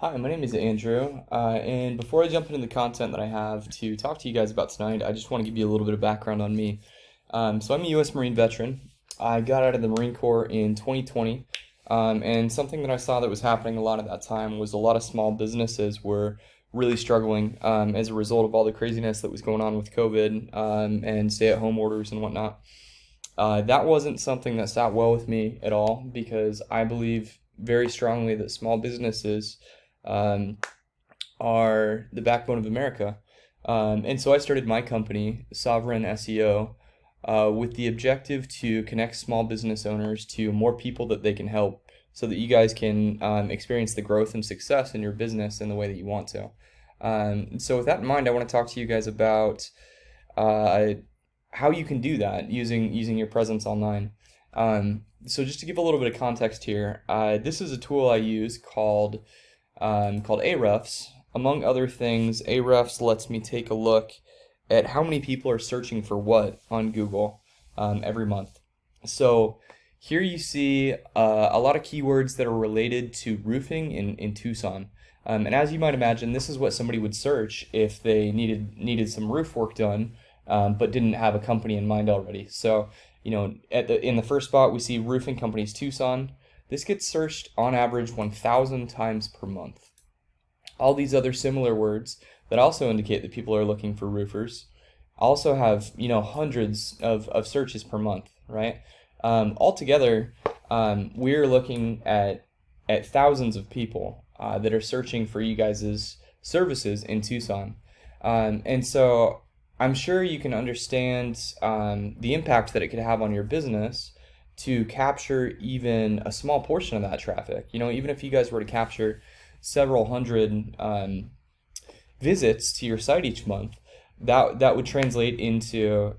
Hi, my name is Andrew, and before I jump into the content that I have to talk to you guys about tonight, I just want to give you a little bit of background on me. So I'm a U.S. Marine veteran. I got out of the Marine Corps in 2020, and something that I saw that was happening a lot at that time was a lot of small businesses were really struggling as a result of all the craziness that was going on with COVID and stay-at-home orders and whatnot. That wasn't something that sat well with me at all because I believe very strongly that small businesses um, are the backbone of America. And so I started my company, Sovereign SEO, with the objective to connect small business owners to more people that they can help so that you guys can experience the growth and success in your business in the way that you want to. So with that in mind, I want to talk to you guys about uh, how you can do that using your presence online. So just to give a little bit of context here, this is a tool I use called ARefs. Among other things, ARefs lets me take a look at how many people are searching for what on Google every month. So here you see a lot of keywords that are related to roofing in Tucson. And as you might imagine, this is what somebody would search if they needed some roof work done, but didn't have a company in mind already. So, in the first spot, we see roofing companies Tucson. This gets searched on average 1,000 times per month. All these other similar words that also indicate that people are looking for roofers also have, hundreds of searches per month, right? Altogether, we're looking at thousands of people that are searching for you guys' services in Tucson. And so I'm sure you can understand the impact that it could have on your business to capture even a small portion of that traffic. Even if you guys were to capture several hundred visits to your site each month, that would translate into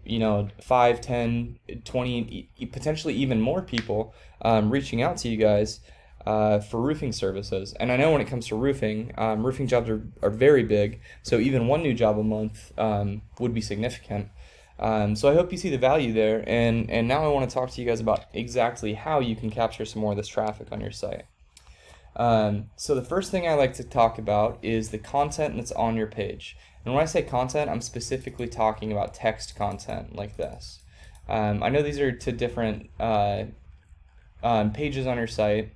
5, 10, 20, potentially even more people reaching out to you guys for roofing services. And I know when it comes to roofing, roofing jobs are very big, so even one new job a month would be significant. So I hope you see the value there, and now I want to talk to you guys about exactly how you can capture some more of this traffic on your site. So the first thing I like to talk about is the content that's on your page. And when I say content, I'm specifically talking about text content like this. I know these are two different pages on your site,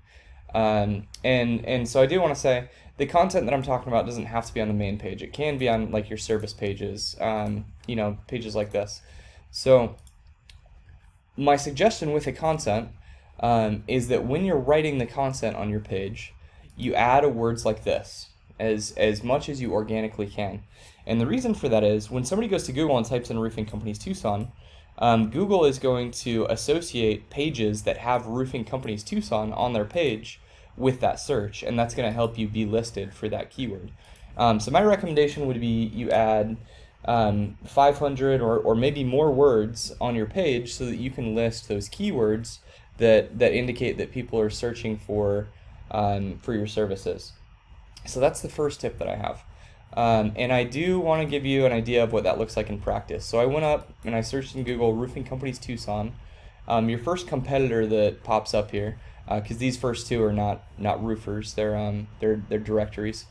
and so I do want to say the content that I'm talking about doesn't have to be on the main page. It can be on like your service pages, pages like this. So my suggestion with the content is that when you're writing the content on your page, you add words like this as much as you organically can. And the reason for that is when somebody goes to Google and types in roofing companies Tucson, Google is going to associate pages that have roofing companies Tucson on their page with that search, and that's going to help you be listed for that keyword. So my recommendation would be you add 500 or maybe more words on your page so that you can list those keywords that indicate that people are searching for your services. So that's the first tip that I have. And I do want to give you an idea of what that looks like in practice. So I went up and I searched in Google roofing companies Tucson. Your first competitor that pops up here, because these first two are not roofers, they're directories.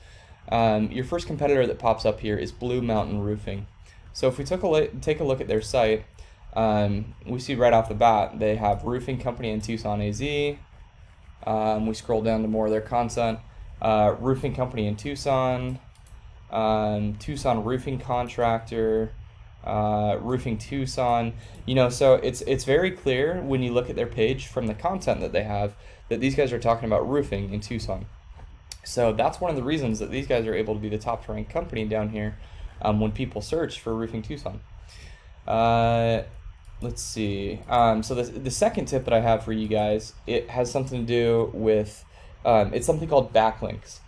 Your first competitor that pops up here is Blue Mountain Roofing. So if we take a look at their site, we see right off the bat they have roofing company in Tucson, AZ. We scroll down to more of their content. Roofing company in Tucson, Tucson roofing contractor, roofing Tucson. So it's very clear when you look at their page from the content that they have that these guys are talking about roofing in Tucson. So that's one of the reasons that these guys are able to be the top ranked company down here when people search for roofing Tucson. Let's see. So the second tip that I have for you guys, it has something to do with, it's something called backlinks.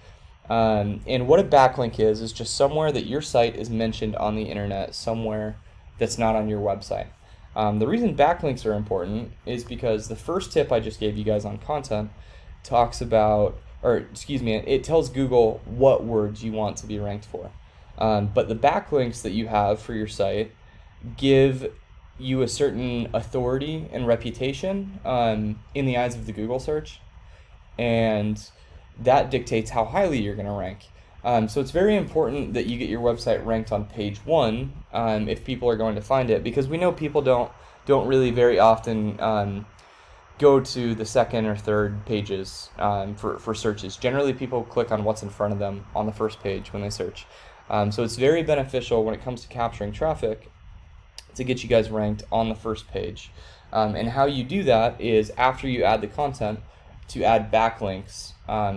And what a backlink is just somewhere that your site is mentioned on the internet, somewhere that's not on your website. The reason backlinks are important is because the first tip I just gave you guys on content talks about, it tells Google what words you want to be ranked for. But the backlinks that you have for your site give you a certain authority and reputation in the eyes of the Google search. And that dictates how highly you're going to rank. So it's very important that you get your website ranked on page 1 if people are going to find it, because we know people don't really very often go to the second or third pages for searches. Generally, people click on what's in front of them on the first page when they search. So it's very beneficial when it comes to capturing traffic to get you guys ranked on the first page. And how you do that is, after you add the content, to add backlinks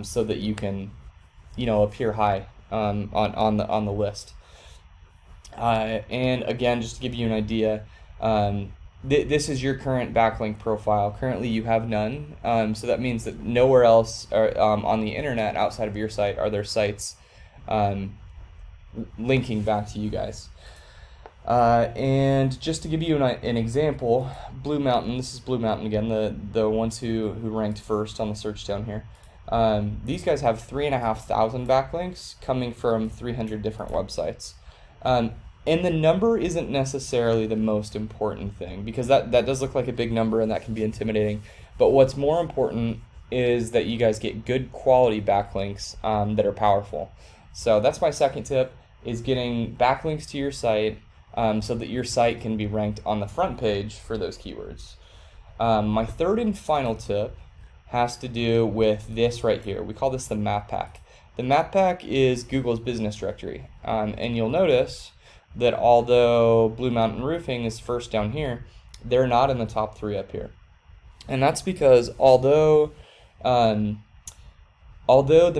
so that you can, appear high on the list. And again, just to give you an idea, this is your current backlink profile. Currently, you have none. So that means that nowhere else on the internet outside of your site are there sites linking back to you guys. And just to give you an example, Blue Mountain, this is Blue Mountain again, the ones who ranked first on the search down here. These guys have 3,500 backlinks coming from 300 different websites. And the number isn't necessarily the most important thing, because that does look like a big number and that can be intimidating. But what's more important is that you guys get good quality backlinks that are powerful. So that's my second tip, is getting backlinks to your site so that your site can be ranked on the front page for those keywords. My third and final tip has to do with this right here. We call this the map pack. The map pack is Google's business directory. And you'll notice that although Blue Mountain Roofing is first down here, they're not in the top 3 up here. And that's because although the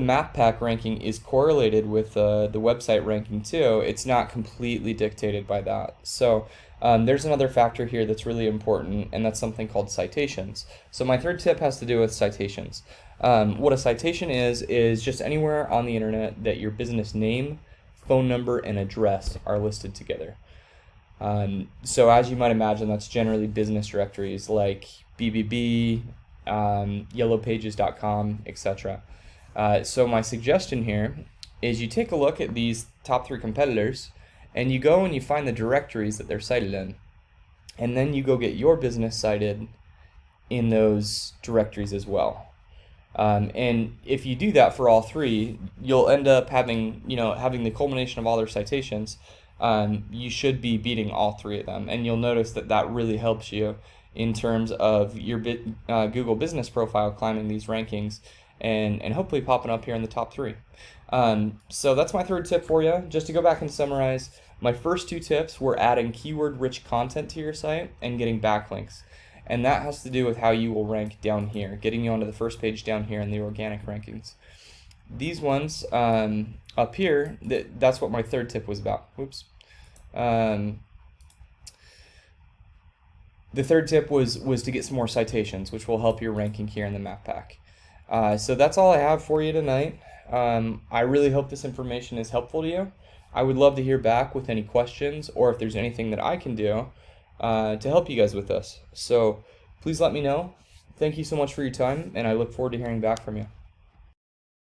map pack ranking is correlated with the website ranking too, it's not completely dictated by that. So there's another factor here that's really important, and that's something called citations. So my third tip has to do with citations. What a citation is just anywhere on the internet that your business name, phone number, and address are listed together. So as you might imagine, that's generally business directories like BBB, yellowpages.com, etc. So my suggestion here is you take a look at these top 3 competitors, and you go and you find the directories that they're cited in, and then you go get your business cited in those directories as well. And if you do that for all 3, you'll end up having the culmination of all their citations. You should be beating all 3 of them, and you'll notice that really helps you in terms of your Google business profile climbing these rankings and hopefully popping up here in the top 3. So that's my third tip for you. Just to go back and summarize, my first 2 tips were adding keyword-rich content to your site and getting backlinks. And that has to do with how you will rank down here, getting you onto the first page down here in the organic rankings. These ones up here, that's what my third tip was about. Whoops. The third tip was to get some more citations, which will help your ranking here in the map pack. So that's all I have for you tonight. I really hope this information is helpful to you. I would love to hear back with any questions, or if there's anything that I can do to help you guys with this. So please let me know. Thank you so much for your time, and I look forward to hearing back from you.